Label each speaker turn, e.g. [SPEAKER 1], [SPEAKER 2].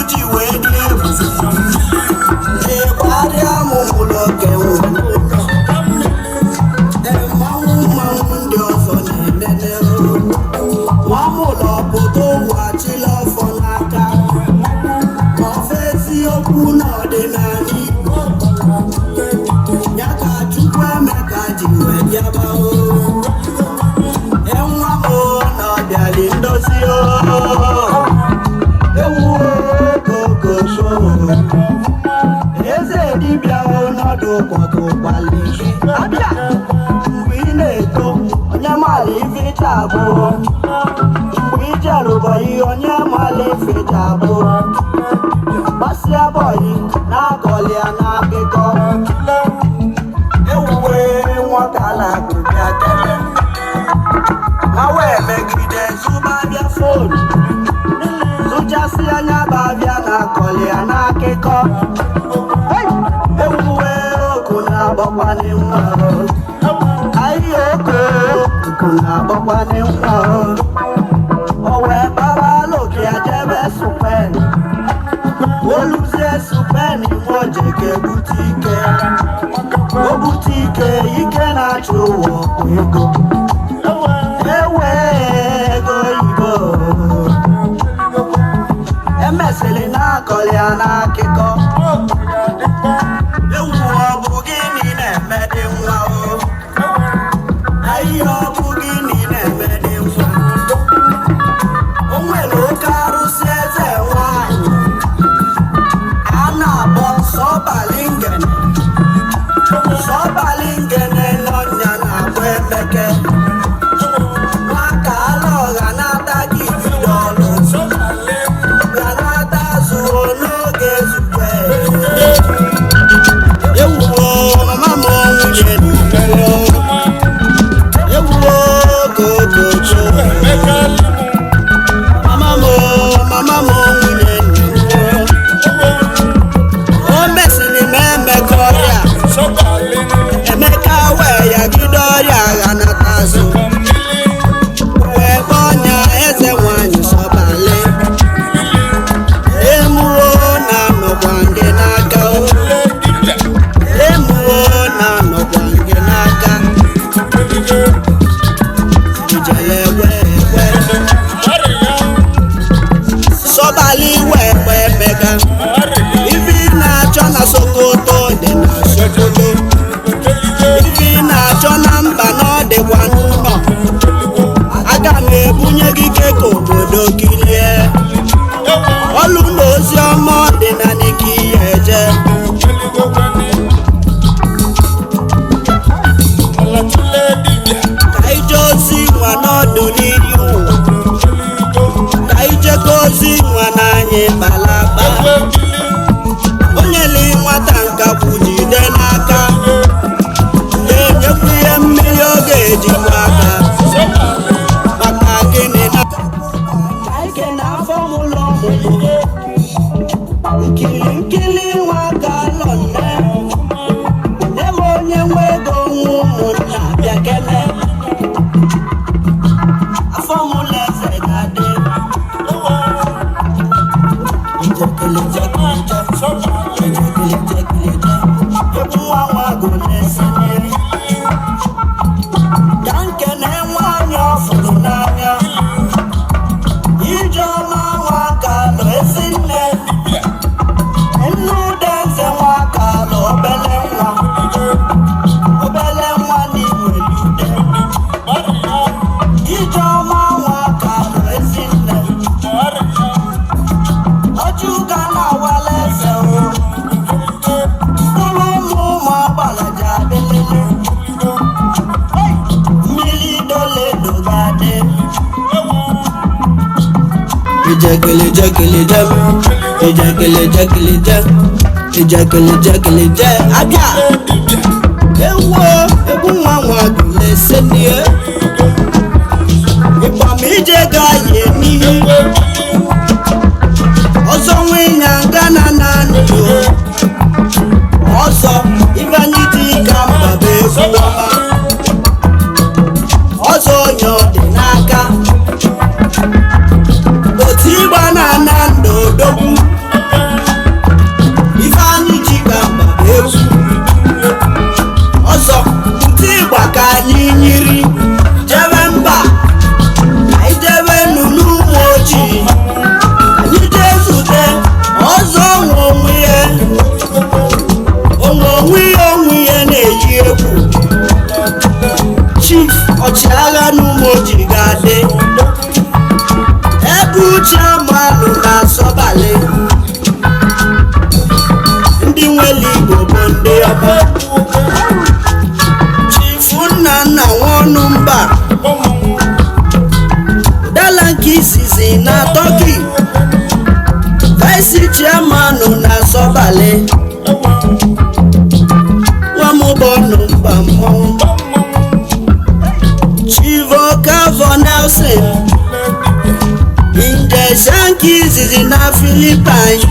[SPEAKER 1] ji wee dị ebube ịgbarịa m ụlọ kenwe mmanwụ ndị ọzọ na-enene nwa m ụlọ obodo wachila ọfọ n'aka ọfọ eziokwu n'ọdịnala Igbo ya ka Chukwu Emeka ji wee bịaba enwa m na ọbịali ndozi eze dibịa ọnọdụ ụbọdụ gbalị abịa mgbe ị na-eto onye mara ifecha abụọ mgbe ije rụbọyị onye mara ifecha abụọ gbasịa bọyị na-akọli ya n'akụkọ ewuwe nwata na-agụbịa kele ma wee megide zụbabịa fonu zụchasị anya babịa na-akọli ya n'akụkọ ewuwe oku na-agbakwanị nwa ahịa oku na-agbakwanị nwa o wee baba loki ajebe supen oluzie supen mojeke bute ike o bute ike na-achụ ụwa ọkwa ego ego Igbo emesịrị na-akọli ya n'akụkọ ewu ọ bụ gịnị na-eme dị nwa ahịa ọ bụ gịnị na-eme dị nwa o nwere oke arụsị eze nwanyị a na-akpọ Sọbalingene n'ọnya na-agba emeke nwaka ala ọha na-ata gị bido ọrụ ga na-ata zuo n'oge ezugbe ewuwo mama m nwunye ewuwo gogogo mama m nwunye o mesịrị m emeka ọrịa Emeka wee ya gido ọrịa agha nata azụ wee kpọnya eze nwanyị Sọbali emuo na nọkwa gị n'aka emuo na nọkwa gị n'aka ijele wee Sọbali wee kpọ Emeka ibi na-achọ na Sokoto dị na Sokoto ibi na-achọ na mba na ọ dịkwa n'ụlọ aga m ebunye gị keka obodo kirie ọlụ na ozi ọma ọdịnala ka ihe eje ka ije ozi nwa n'ọdụ n'ihi ụwa ka ijekọ ozi nwa n'anya kpalakpa onyeli nwata nkakwu jide n'aka na-enyekwu ihe mmiri ọ ga-ejikwa aka maka gịnị na ike n'afọ ụlọ ọmụmụ nkili nwaka lọ nne nne m onye nwe ego nwa ụmụnna bịa kele afọ m ụlọ eze ga-adị egwu nwa nwago na-esi mmiri ka nke na-enwe anya ọ fụrụ n'anya Ijeọma nwaka lụ ezi nne nne ụda eze nwaka lụ obele nwa n'Igwere ude Ijeọma nwaka lụ ezi nne ọjụga na-awala eze mkpụrụ ụmụ agbalaja adịlele mmiri doledo ga-adị ijekelije abịa ewuo egwu nwa nwago na-esenie ịgbam ije ga-aye n'ihu ọzọ nwe nya ngana na ndụ ọzọ ịbanye dị ka mbabe egwu ọma ọzọ onye ọ dị n'aka otu ịgba na ndụ odogwu ọma Chifu Nnanna Nwanumba dala nke izizi na Turkey Vice Chairman na Sobale Nwamubonumba mmọnwụ Chivoka Nelson Injesha nke izizi na Philippines